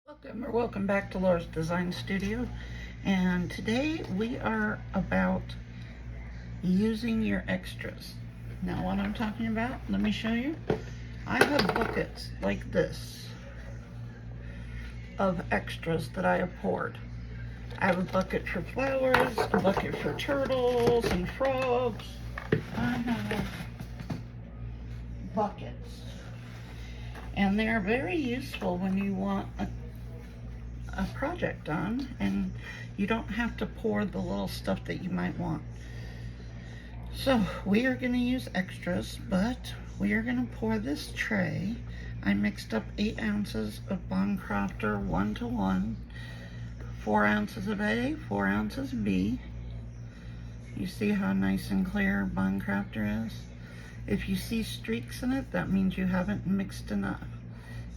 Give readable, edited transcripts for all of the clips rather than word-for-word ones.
Welcome back to Laura's Design Studio, and today we are about using your extras. Now what I'm talking about, let me show you. I have buckets like this of extras that I have poured. I have a bucket for flowers, a bucket for turtles and frogs. I have buckets, and they're very useful when you want a project done and you don't have to pour the little stuff that you might want. So we are going to use extras, but we are going to pour this tray. I mixed up 8 ounces of Craftor 1:1, 4 ounces of A, 4 ounces B. You see how nice and clear Craftor is? If you see streaks in it, that means you haven't mixed enough.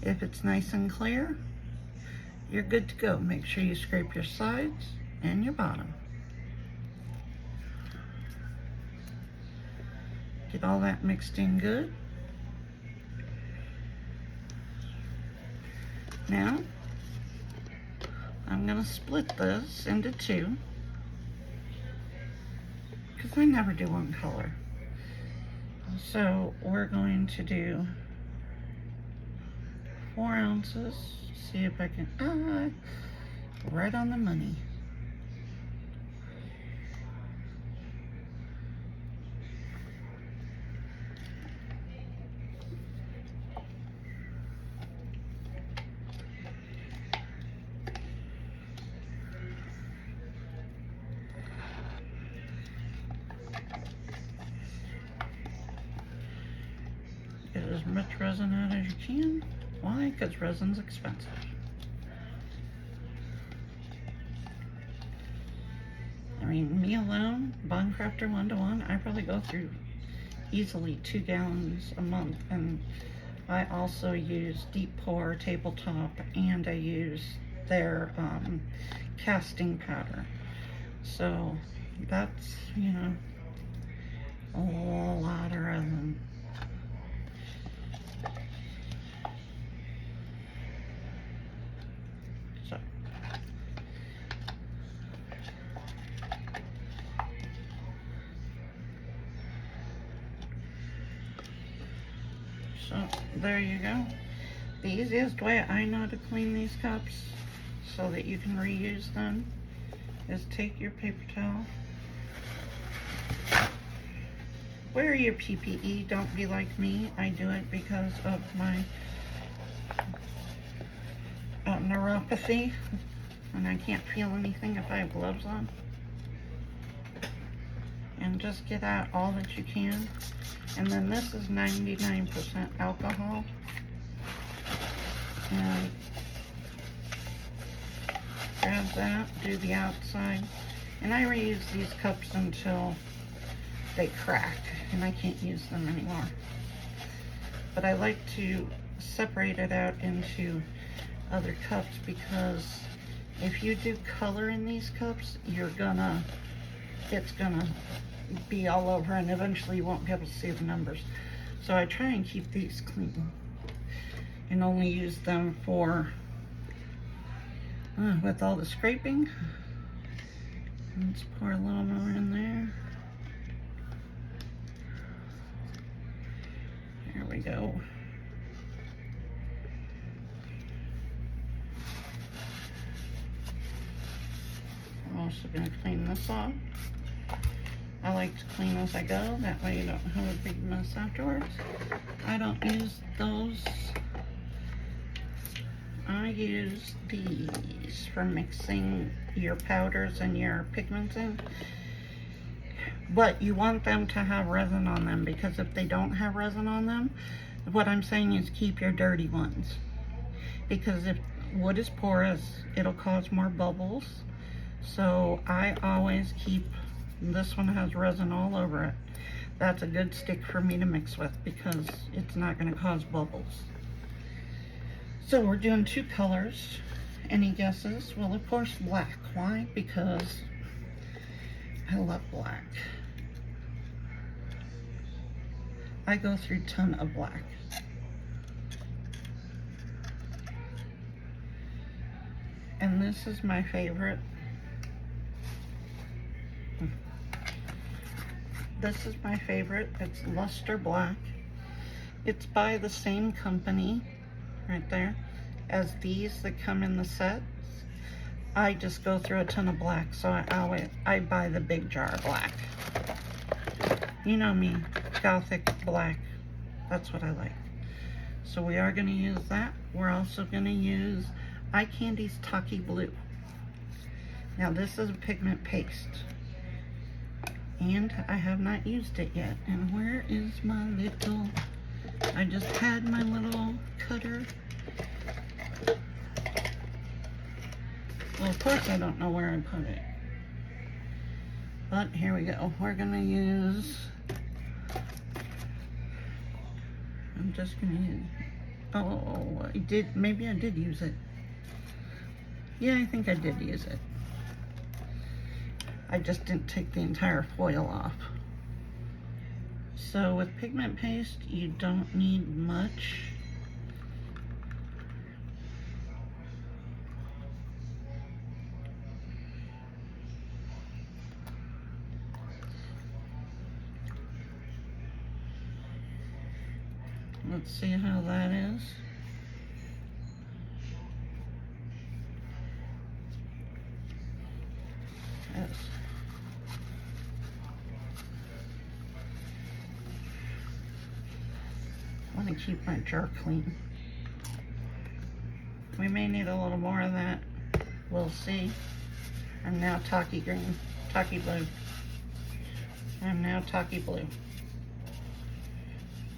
If it's nice and clear, you're good to go. Make sure you scrape your sides and your bottom. Get all that mixed in good. Now, I'm gonna split this into 2 because I never do one color. So we're going to do 4 ounces. See if I can, right on the money. Get as much resin out as you can. Why? Because resin's expensive. I mean, me alone, Craftor 1:1, I probably go through easily 2 gallons a month. And I also use Deep Pour Tabletop, and I use their casting powder. So that's, you know, a lot of resin. So there you go. The easiest way I know to clean these cups so that you can reuse them is take your paper towel, wear your PPE. Don't be like me. I do it because of my neuropathy, and I can't feel anything if I have gloves on. And just get out all that you can. And then this is 99% alcohol. And grab that, do the outside. And I reuse these cups until they crack and I can't use them anymore. But I like to separate it out into other cups, because if you do color in these cups, it's gonna be all over, and eventually you won't be able to see the numbers. So I try and keep these clean and only use them for with all the scraping. Let's pour a little more in there. There we go. I'm also going to clean this off. I like to clean as I go, that way you don't have a big mess afterwards. I don't use those. I use these for mixing your powders and your pigments in. But you want them to have resin on them, because if they don't have resin on them, what I'm saying is keep your dirty ones. Because if wood is porous, it'll cause more bubbles. So I always keep, this one has resin all over it. That's a good stick for me to mix with, because it's not going to cause bubbles. So we're doing 2 colors. Any guesses? Well, of course, black. Why? Because I love black. I go through a ton of black. And this is my favorite. This is my favorite. It's Luster Black. It's by the same company right there as these that come in the sets. I just go through a ton of black, so I buy the big jar of black. You know me, gothic black. That's what I like. So we are going to use that. We're also going to use ChangtikeJI Blue. Now this is a pigment paste, and I have not used it yet. And where is my little, I just had my little cutter. Well, of course I don't know where I put it. But here we go. We're gonna use, I'm just gonna use, oh, maybe I did use it. Yeah, I think I did use it. I just didn't take the entire foil off. So with pigment paste, you don't need much. Let's see how that is. Yes. I want to keep my jar clean. We may need a little more of that. We'll see. I'm now Taki green, Taki blue. I'm now Taki blue.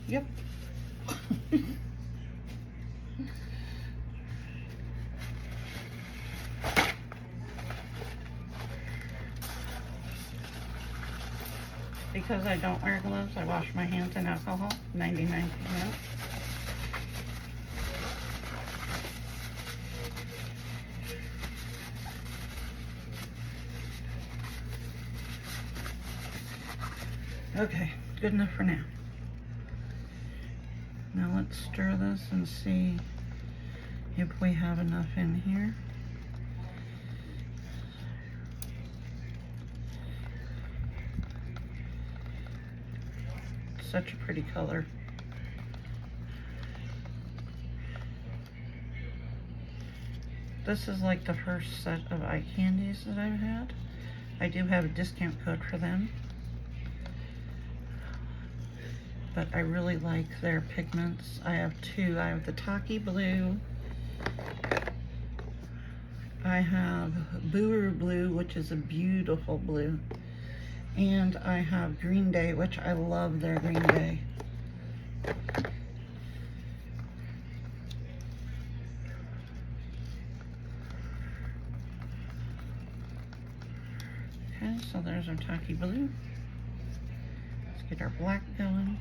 Yep. Because I don't wear gloves, I wash my hands in alcohol, 99%. Okay, good enough for now. Now let's stir this and see if we have enough in here. Such a pretty color. This is like the first set of eye candies that I've had. I do have a discount code for them. But I really like their pigments. I have two. I have the Taki Blue. I have Buru Blue, which is a beautiful blue. And I have Green Day, which I love their Green Day. Okay, so there's our Taki Blue. Let's get our black going.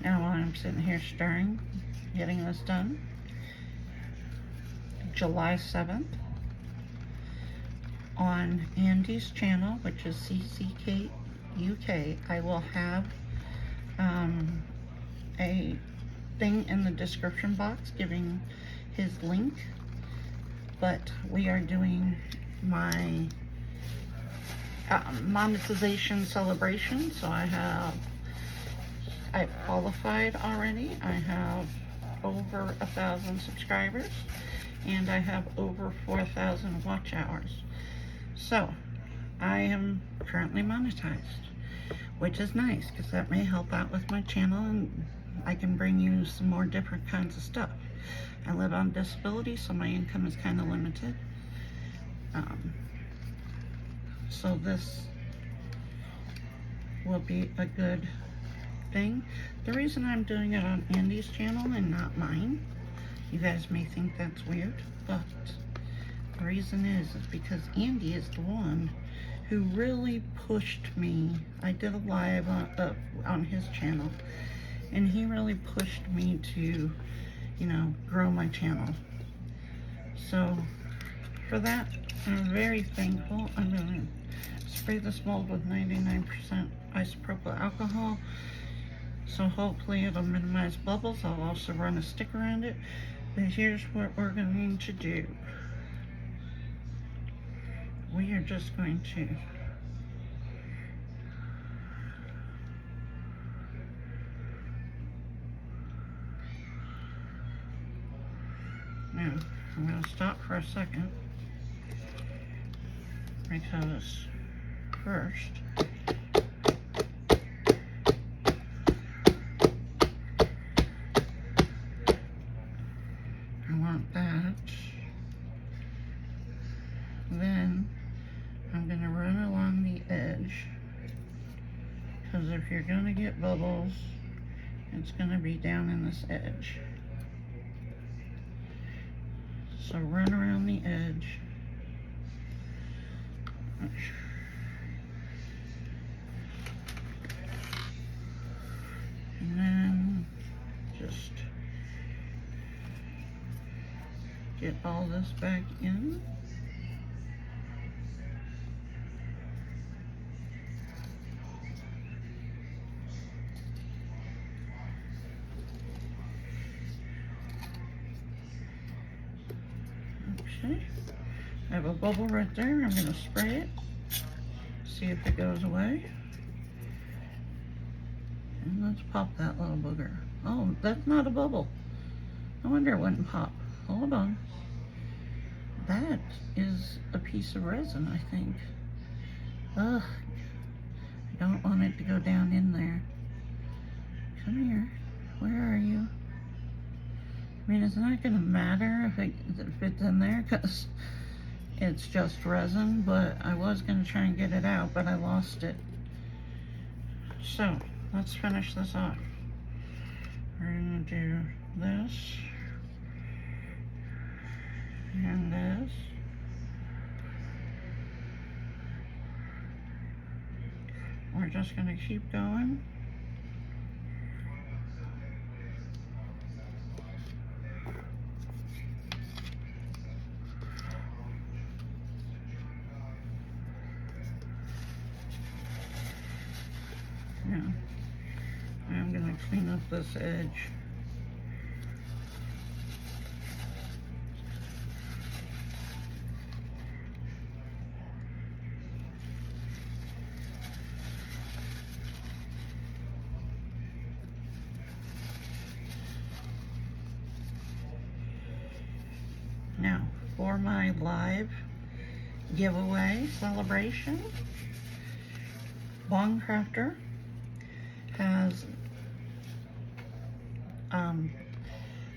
Now while I'm sitting here stirring, getting this done, July 7th, on Andy's channel, which is ChangtikeJI, I will have a thing in the description box giving his link, but we are doing my monetization celebration, so I've qualified already. I have over 1,000 subscribers and I have over 4,000 watch hours. So I am currently monetized, which is nice because that may help out with my channel and I can bring you some more different kinds of stuff. I live on disability, so my income is kind of limited. So this will be a good thing. The reason I'm doing it on Andy's channel and not mine, you guys may think that's weird, but The reason is because Andy is the one who really pushed me. I did a live on his channel, and he really pushed me to, you know, grow my channel. So for that, I'm very thankful. I'm going to spray this mold with 99% isopropyl alcohol. So hopefully it'll minimize bubbles. I'll also run a stick around it. But here's what we're going to do. We are just going to now I'm going to stop for a second, because first I want that. Then I'm going to run along the edge, because if you're going to get bubbles, it's going to be down in this edge. So run around the edge. And then just get all this back in. Okay, I have a bubble right there. I'm going to spray it, see if it goes away. And let's pop that little booger. Oh, that's not a bubble. No wonder it wouldn't pop. Hold on. That is a piece of resin, I think. Ugh, I don't want it to go down in there. Come here. Where are you? I mean, it's not going to matter if it's in there, because it's just resin, but I was going to try and get it out, but I lost it. So, let's finish this off. We're going to do this and this. We're just going to keep going. Now, I'm going to clean up this edge. Now, for my live giveaway celebration, Craftor has,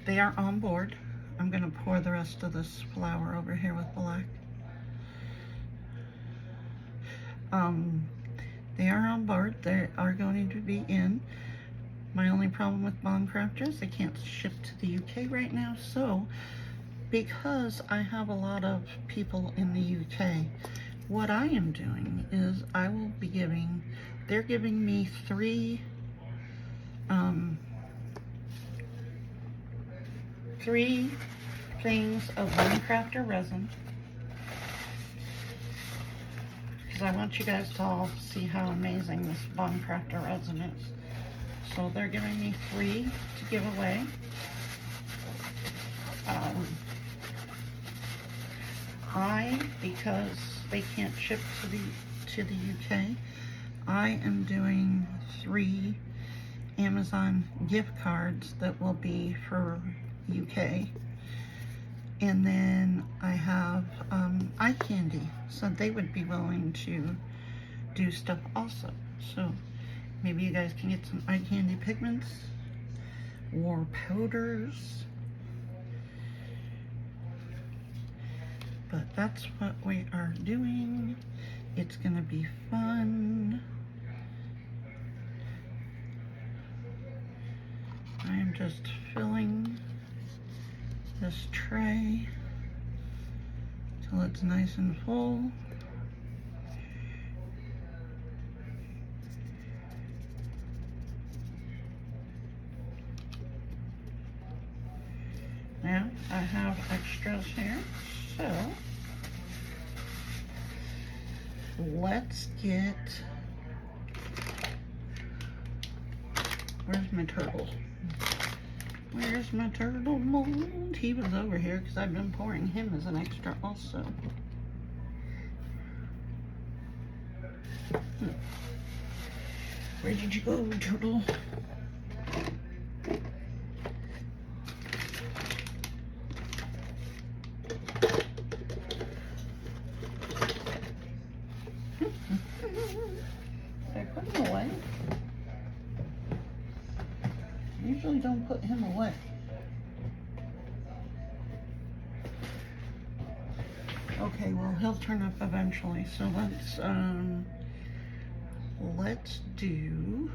they are on board. I'm going to pour the rest of this flour over here with black. They are on board. They are going to be in. My only problem with Craftor is they can't ship to the UK right now. So, because I have a lot of people in the UK, what I am doing is I will be giving, they're giving me three things of Craftor resin, because I want you guys to all see how amazing this Craftor resin is. So they're giving me 3 to give away. Because they can't ship to the UK, I am doing 3 Amazon gift cards that will be for UK. And then I have eye candy, so they would be willing to do stuff also. So maybe you guys can get some eye candy pigments or powders. But that's what we are doing. It's gonna be fun. I am just filling this tray till it's nice and full. Now I have extras here, so let's get, where's my turtle? Where's my turtle mold? He was over here because I've been pouring him as an extra also. Where did you go, turtle? Did I put him away? I usually don't put him away. Okay, well, he'll turn up eventually, so let's do,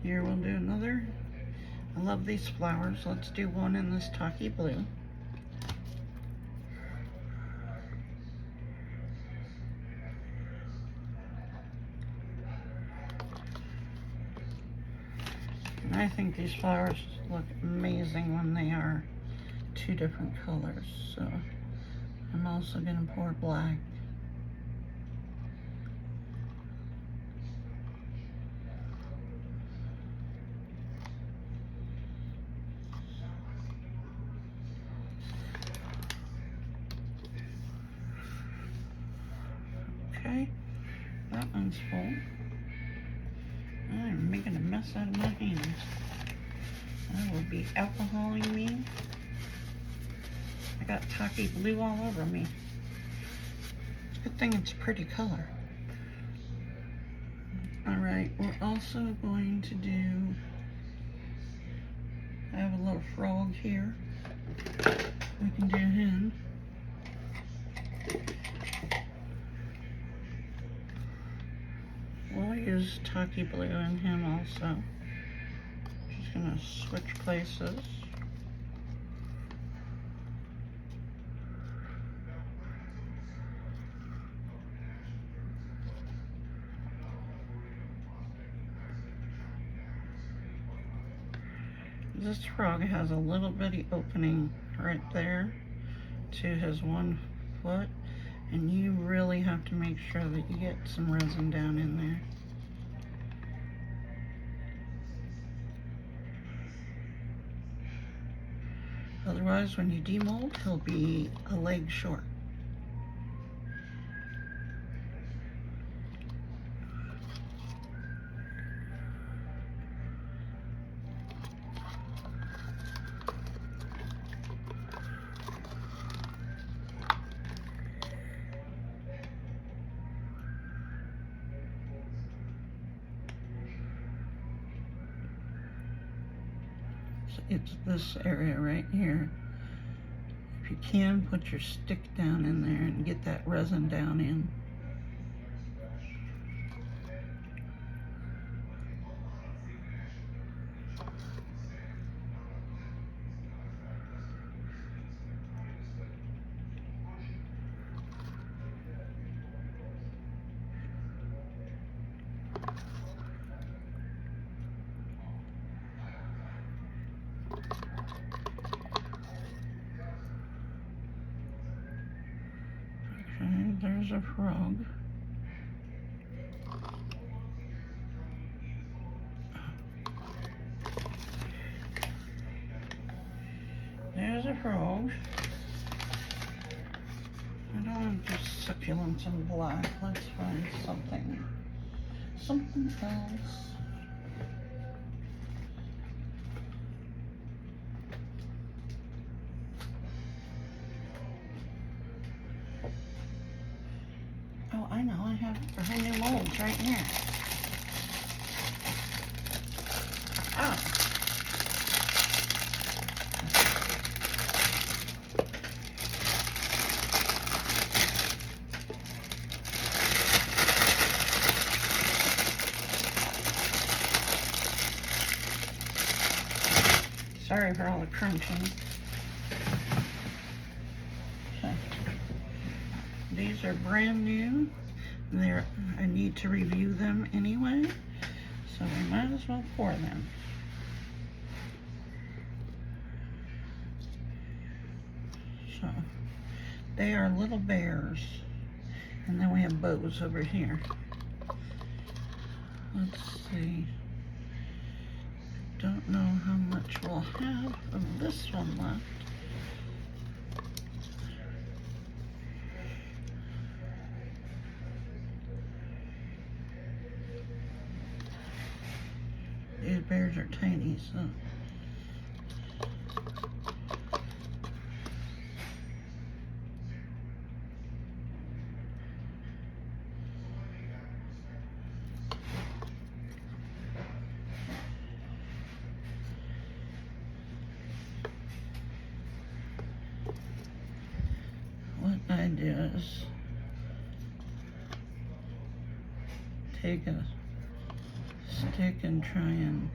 here we'll do another. I love these flowers. Let's do one in this tacky blue. And I think these flowers look amazing when they are two different colors. So I'm also going to pour black. Okay, that one's full. I'm making a mess out of my hands. That will be alcoholing me. I got tacky blue all over me. It's a good thing it's a pretty color. Alright, we're also going to do, I have a little frog here. We can do him. We'll use tacky blue in him also. Just gonna switch places. This frog has a little bitty opening right there to his 1 foot, and you really have to make sure that you get some resin down in there. Otherwise, when you demold, he'll be a leg short. It's this area right here. If you can, put your stick down in there and get that resin down in. There's a frog. There's a frog. I don't want just succulents and black. Let's find something else. Oh, I know, I have brand new molds right here. Oh. Sorry for all the crunching. These are brand new. I need to review them anyway, so we might as well pour them. So they are little bears, and then we have bows over here. Let's see. Don't know how much we'll have of this one left. These bears are tiny, so. What I do is take a stick and try and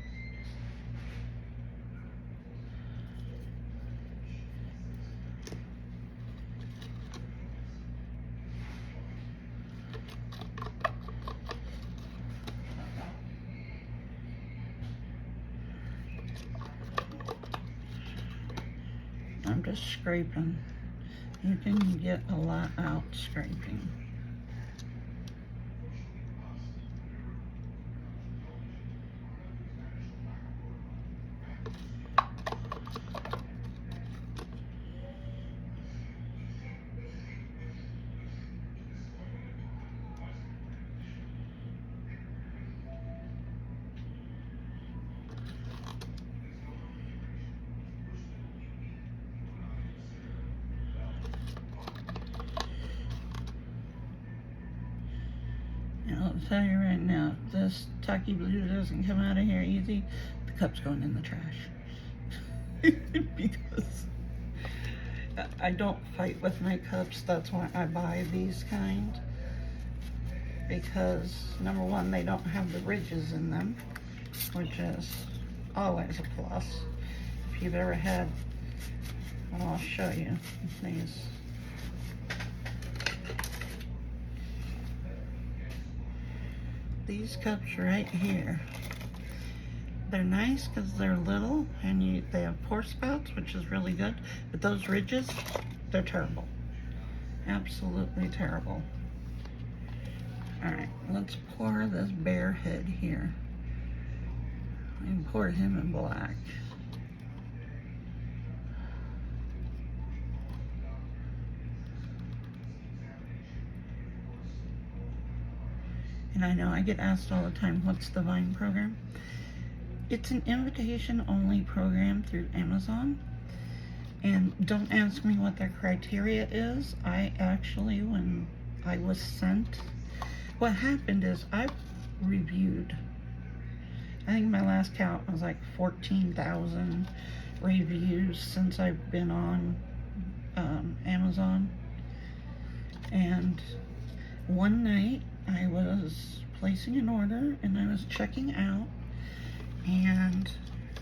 I'm just scraping. You can get a lot out scraping. And I'll tell you right now, if this Taki Blue doesn't come out of here easy, the cup's going in the trash. Because I don't fight with my cups. That's why I buy these kind. Because number one, they don't have the ridges in them, which is always a plus. If you've ever had, well, I'll show you these. These cups right here, they're nice because they're little and they have pour spouts, which is really good, but those ridges, they're terrible. Absolutely terrible. All right, let's pour this bear head here. And pour him in black. And I know I get asked all the time, what's the Vine program? It's an invitation-only program through Amazon. And don't ask me what their criteria is. I actually, when I was sent, what happened is I reviewed, I think my last count was like 14,000 reviews since I've been on Amazon. And one night, I was placing an order and I was checking out, and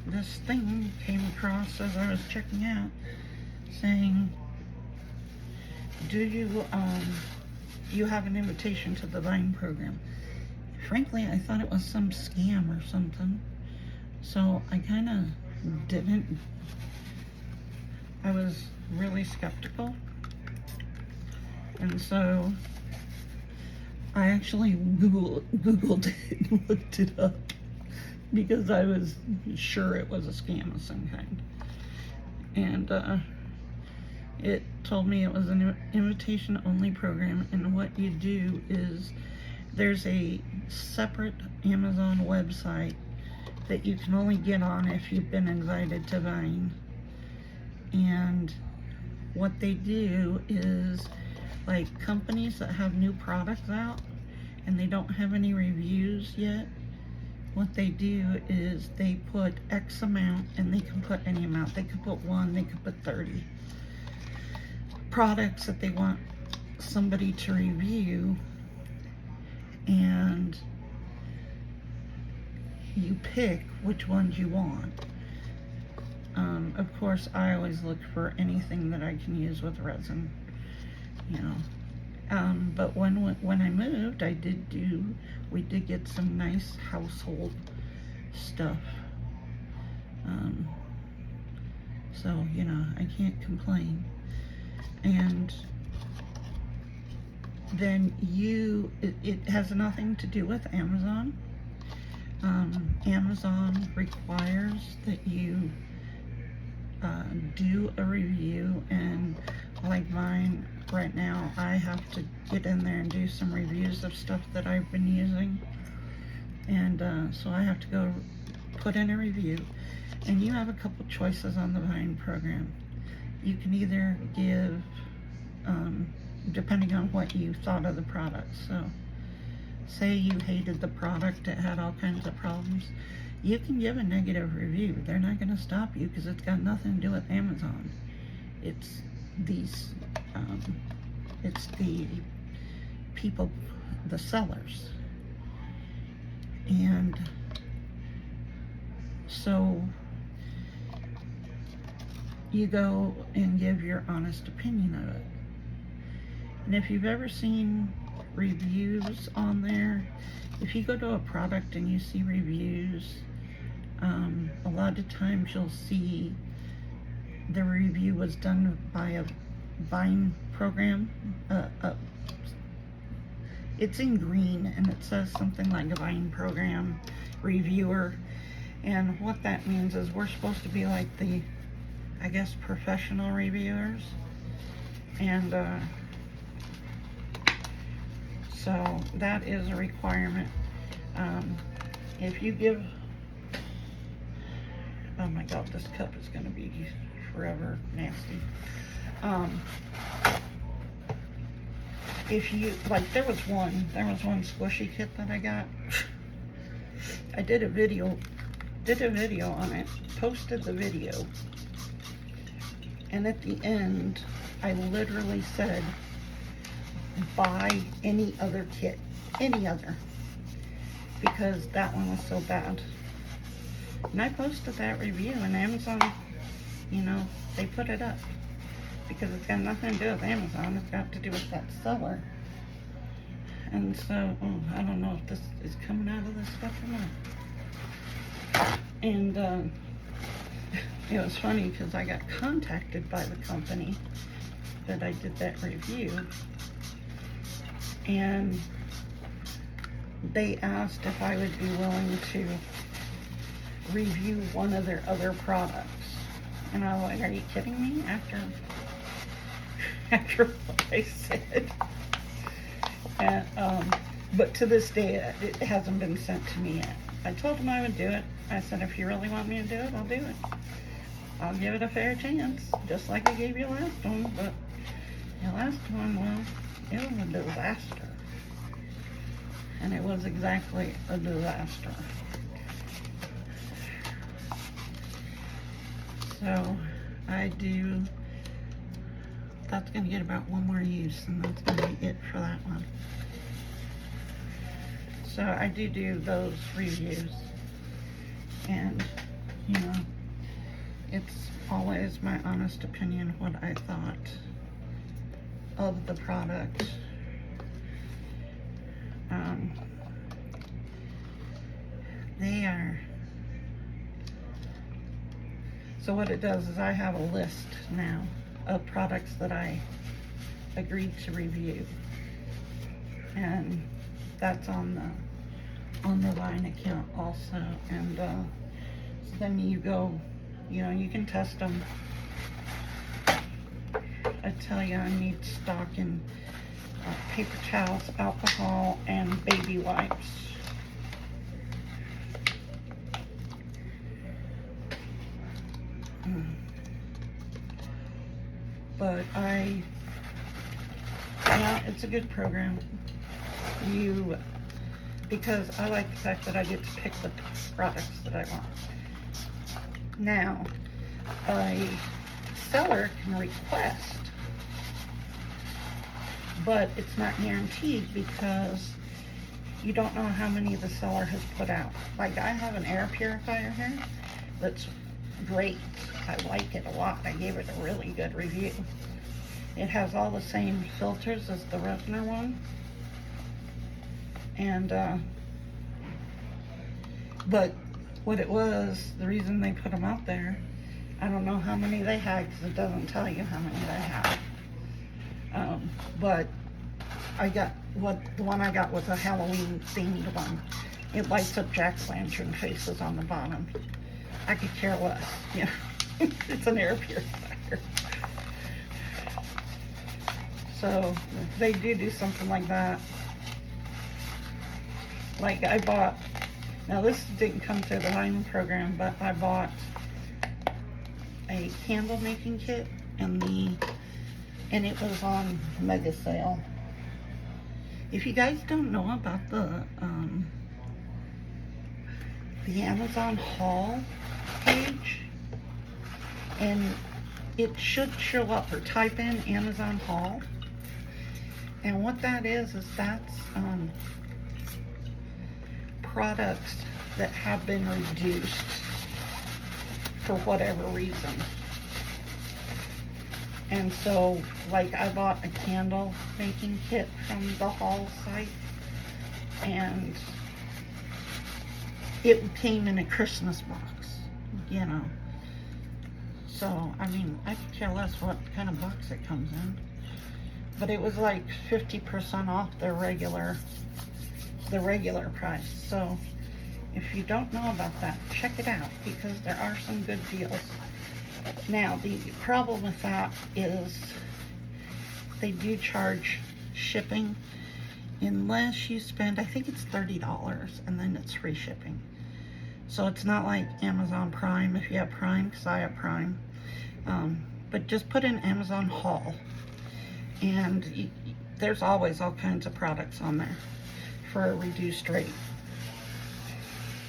this thing came across as I was checking out saying, do you you have an invitation to the Vine program? Frankly, I thought it was some scam or something, so I kind of didn't. I was really skeptical, and so I actually Googled it and looked it up because I was sure it was a scam of some kind. And it told me it was an invitation-only program, and what you do is there's a separate Amazon website that you can only get on if you've been invited to Vine. And what they do is, like, companies that have new products out and they don't have any reviews yet, what they do is they put X amount, and they can put any amount. They could put 1, they could put 30 products that they want somebody to review, and you pick which ones you want. Of course, I always look for anything that I can use with resin. You know, But when I moved, we did get some nice household stuff. So, you know, I can't complain. And then it has nothing to do with Amazon. Amazon requires that you do a review, and like mine right now, I have to get in there and do some reviews of stuff that I've been using. And so I have to go put in a review. And you have a couple choices on the Vine program. You can either give, depending on what you thought of the product. So say you hated the product, it had all kinds of problems, you can give a negative review. They're not going to stop you because it's got nothing to do with Amazon. It's it's the people, the sellers. And so you go and give your honest opinion of it. And if you've ever seen reviews on there, if you go to a product and you see reviews, a lot of times you'll see the review was done by a Vine program. It's in green and it says something like a Vine program reviewer. And what that means is we're supposed to be like the, I guess, professional reviewers. And so that is a requirement. If you give, oh my God, this cup is going to be forever nasty. If you, like, there was one squishy kit that I got. I did a video on it, posted the video, and at the end, I literally said, buy any other kit, any other, because that one was so bad. And I posted that review, and Amazon, you know, they put it up because it's got nothing to do with Amazon. It's got to do with that seller. And so, I don't know if this is coming out of this stuff or not. And it was funny because I got contacted by the company that I did that review, and they asked if I would be willing to review one of their other products. And I was like, are you kidding me? After what I said. And, but to this day, it hasn't been sent to me yet. I told them I would do it. I said, if you really want me to do it, I'll do it. I'll give it a fair chance, just like I gave you last one. But the last one, well, it was a disaster. And it was exactly a disaster. So that's going to get about one more use, and that's going to be it for that one. So I do those reviews, and you know, it's always my honest opinion what I thought of the product. So what it does is I have a list now of products that I agreed to review, and that's on the Vine account also. And so then you go, you know, you can test them. I tell you, I need stock in paper towels, alcohol, and baby wipes. But yeah, it's a good program. Because I like the fact that I get to pick the products that I want. Now, a seller can request, but it's not guaranteed because you don't know how many the seller has put out. Like, I have an air purifier here that's great. I like it a lot. I gave it a really good review. It has all the same filters as the Resin one. And, but what it was, the reason they put them out there, I don't know how many they had because it doesn't tell you how many they have. But the one I got was a Halloween themed one. It lights up jack-o'-lantern faces on the bottom. I could care less, you know. It's an air purifier. So they do something like that. Like I bought, now this didn't come through the Resin program, but I bought a candle making kit and it was on mega sale. If you guys don't know about the Amazon haul page, and it should show up, or type in Amazon haul, and what that is that's products that have been reduced for whatever reason. And so, like, I bought a candle making kit from the haul site, and it came in a Christmas box, you know. So, I mean, I could care less what kind of box it comes in. But it was like 50% off the regular price. So, if you don't know about that, check it out, because there are some good deals. Now, the problem with that is they do charge shipping unless you spend, I think it's $30, and then it's free shipping. So it's not like Amazon Prime if you have Prime, because I have Prime. But just put in Amazon haul, and there's always all kinds of products on there for a reduced rate.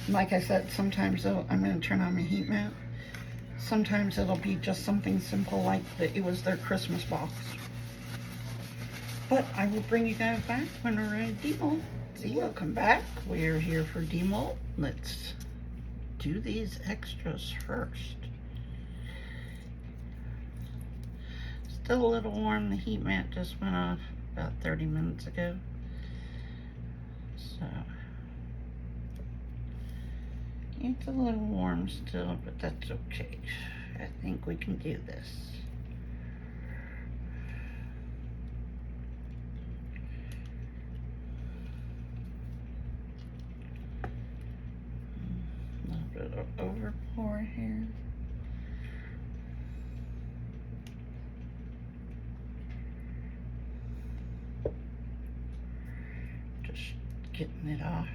Like I said, sometimes I'm going to turn on my heat mat. Sometimes it'll be just something simple like it was their Christmas box. But I will bring you guys back when we're ready to demold. See, welcome back. We're here for demold. Let's do these extras first. Still a little warm. The heat mat just went off about 30 minutes ago. So it's a little warm still, but that's okay. I think we can do this. A little bit of overpour here. Just getting it off.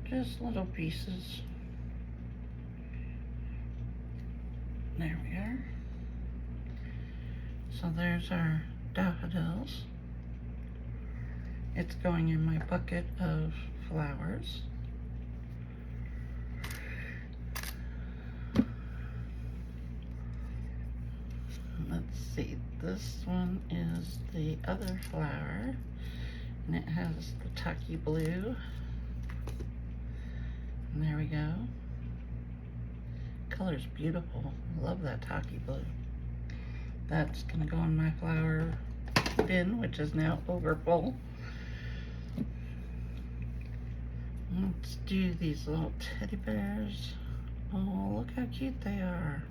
Just little pieces. There we are. So there's our daffodils. It's going in my bucket of flowers. Let's see, this one is the other flower, and it has the tacky blue. And there we go. Color's beautiful. I love that tacky blue. That's gonna go in my flower bin, which is now over full. Let's do these little teddy bears. Oh, look how cute they are.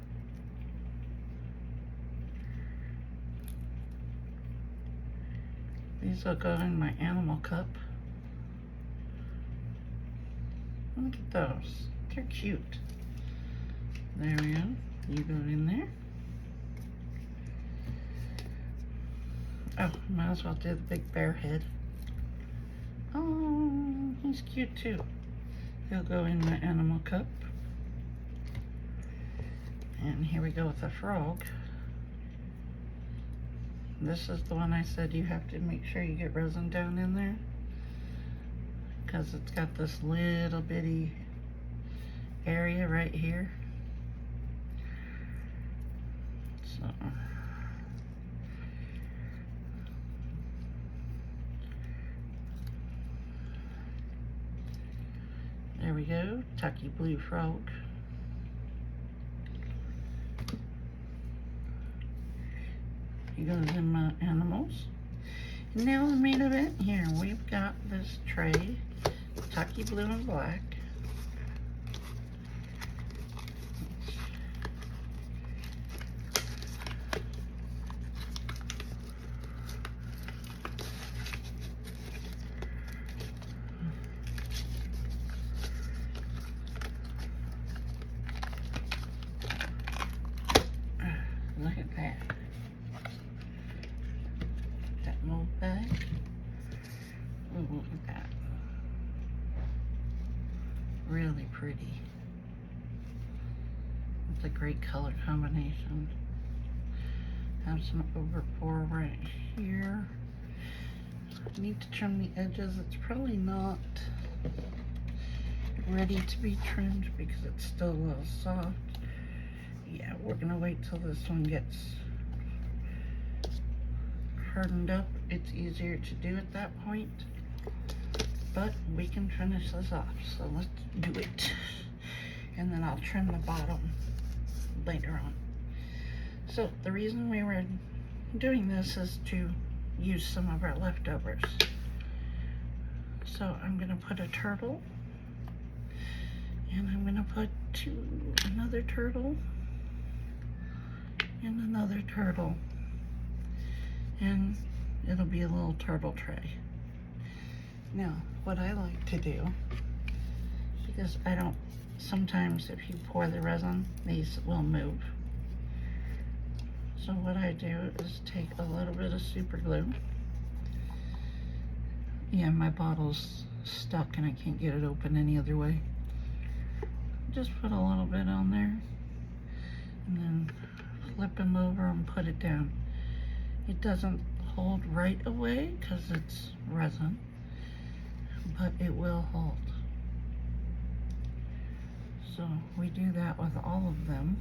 These will go in my animal cup. Look at those. They're cute. There we go. You go in there. Oh, might as well do the big bear head. Oh, he's cute too. He'll go in my animal cup. And here we go with the frog. This is the one I said you have to make sure you get resin down in there, because it's got this little bitty area right here. So there we we go, Tucky Blue Frog. He goes in my animals. And now the main event here, we've got this tray, Tucky Blue and Black. Look at that. That mold bag. Oh, look at that. Really pretty. It's a great color combination. Have some overpour right here. I need to trim the edges. It's probably not ready to be trimmed because it's still a little soft. Yeah, we're gonna wait till this one gets hardened up. It's easier to do at that point, but we can finish this off, so let's do it. And then I'll trim the bottom later on. So the reason we were doing this is to use some of our leftovers. So I'm gonna put a turtle, and I'm gonna put another turtle, and another turtle, and it'll be a little turtle tray. Now, what I like to do, because sometimes if you pour the resin, these will move. So what I do is take a little bit of super glue. Yeah, my bottle's stuck and I can't get it open any other way. Just put a little bit on there, and then flip them over and put it down. It doesn't hold right away because it's resin, but it will hold. So we do that with all of them.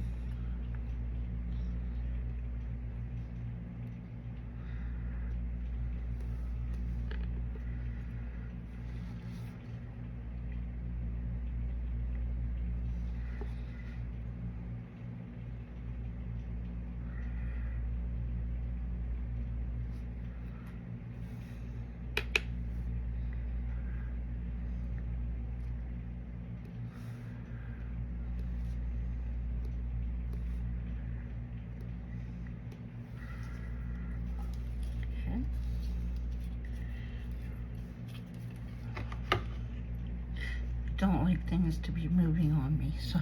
Don't like things to be moving on me, so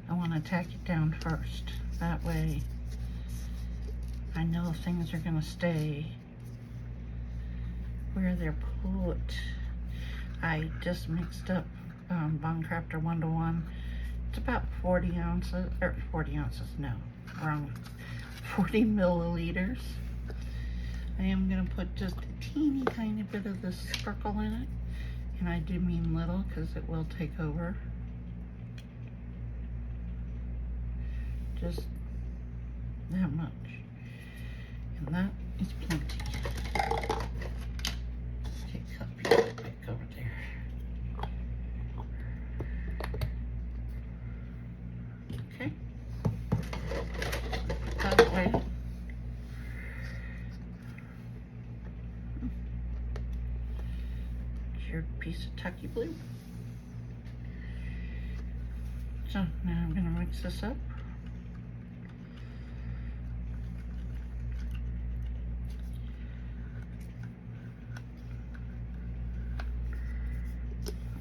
I want to tack it down first. That way I know things are going to stay where they're put. I just mixed up Craftor 1-to-1. It's about 40 ounces, or 40 ounces, no, wrong, 40 milliliters. I am going to put just a teeny tiny bit of this sparkle in it. And I do mean little because it will take over. Just that much. And that is plenty. Okay, copy it back over there. Okay. Put that away. Piece of Tucky Blue. So now I'm going to mix this up.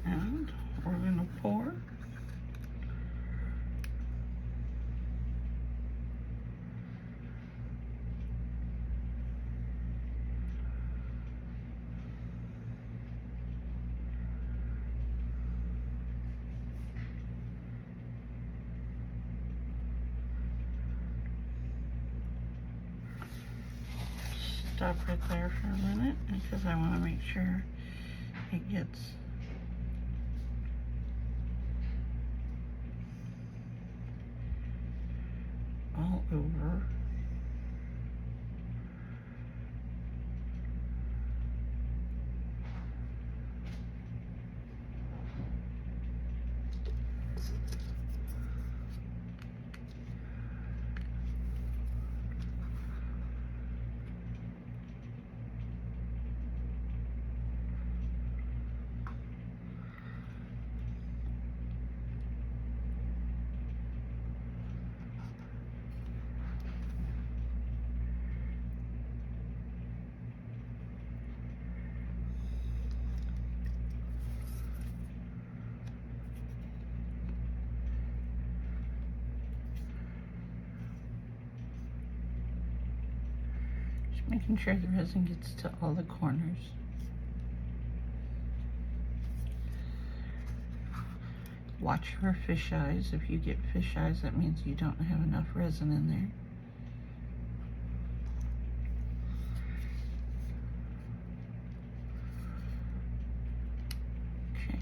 And we're going to pour. Stop right there for a minute because I want to make sure it gets all over. making sure the resin gets to all the corners. Watch for fish eyes. If you get fish eyes, that means you don't have enough resin in there. Okay.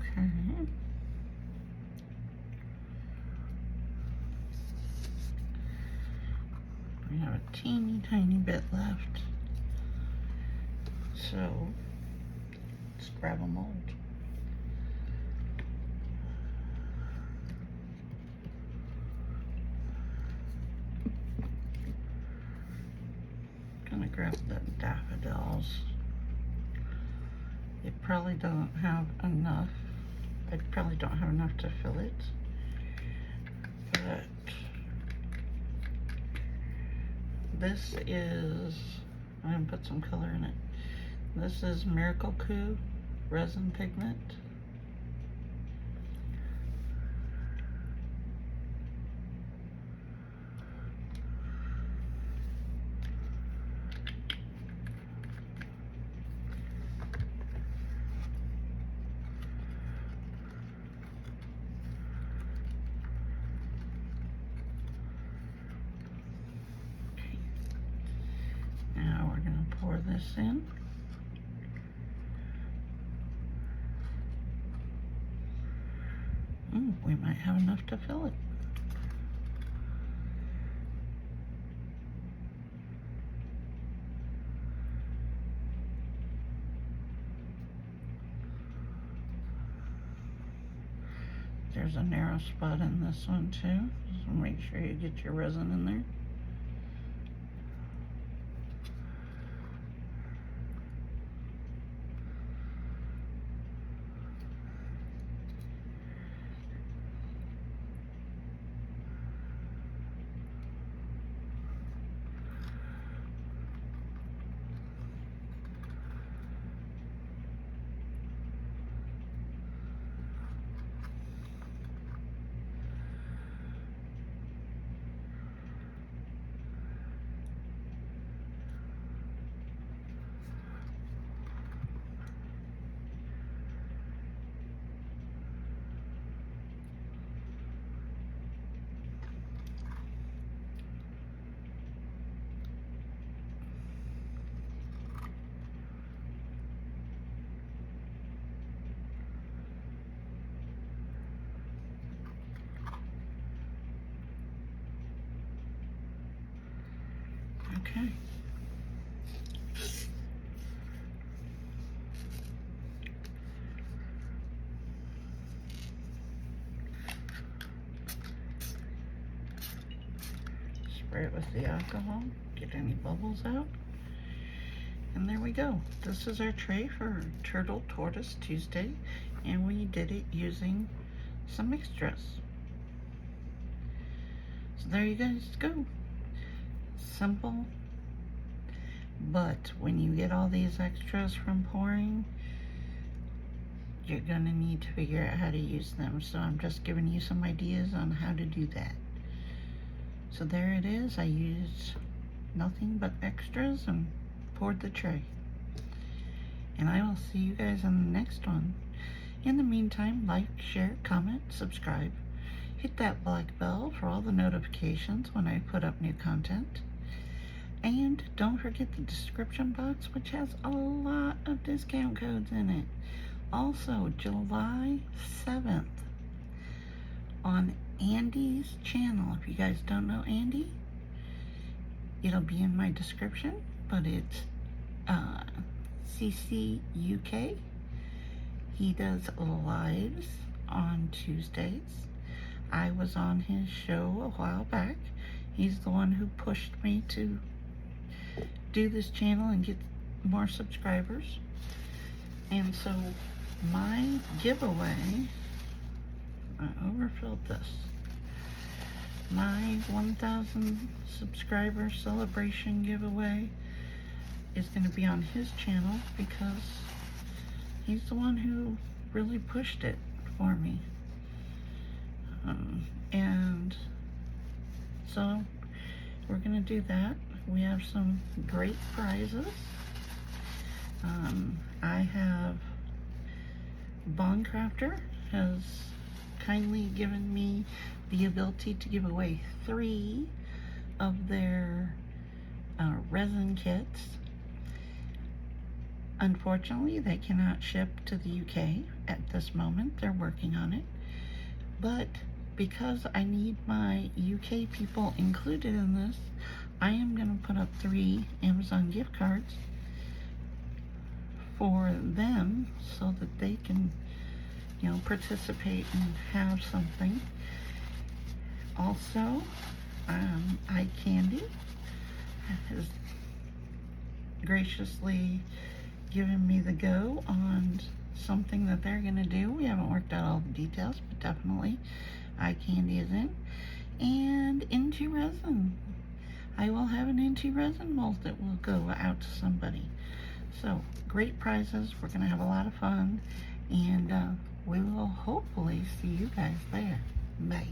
Okay. We have a teeny tiny bit left. So let's grab a mold. Gonna grab the daffodils. It probably don't have enough. I probably don't have enough to fill it, but this is, I'm gonna put some color in it. This is Miracle Coup resin pigment. Now we're going to pour this in. We might have enough to fill it. There's a narrow spot in this one too, so make sure you get your resin in there. Okay. Spray it with the alcohol, get any bubbles out. And there we go. This is our tray for Tortoise Tuesday, and we did it using some extras. So there you guys go. Simple, but when you get all these extras from pouring, you're gonna need to figure out how to use them. So I'm just giving you some ideas on how to do that. So there it is. I used nothing but extras and poured the tray. And I will see you guys on the next one. In the meantime, like, share, comment, subscribe. Hit that black bell for all the notifications when I put up new content. And don't forget the description box, which has a lot of discount codes in it. Also, July 7th on Andy's channel. If you guys don't know Andy, it'll be in my description, but it's CCUK. He does lives on Tuesdays. I was on his show a while back. He's the one who pushed me to do this channel and get more subscribers. And so my giveaway, I overfilled this. my 1,000 subscriber celebration giveaway is going to be on his channel because he's the one who really pushed it for me. And so we're going to do that. We have some great prizes. I have Craftor has kindly given me the ability to give away 3 of their resin kits. Unfortunately, they cannot ship to the UK at this moment. They're working on it. But because I need my UK people included in this, I am going to put up 3 Amazon gift cards for them so that they can, you know, participate and have something. Also, iCandy has graciously given me the go on something that they're going to do. We haven't worked out all the details, but definitely iCandy is in. And INTORESIN. I will have an INTORESIN mold that will go out to somebody. So, great prizes. We're going to have a lot of fun. And we will hopefully see you guys there. Bye.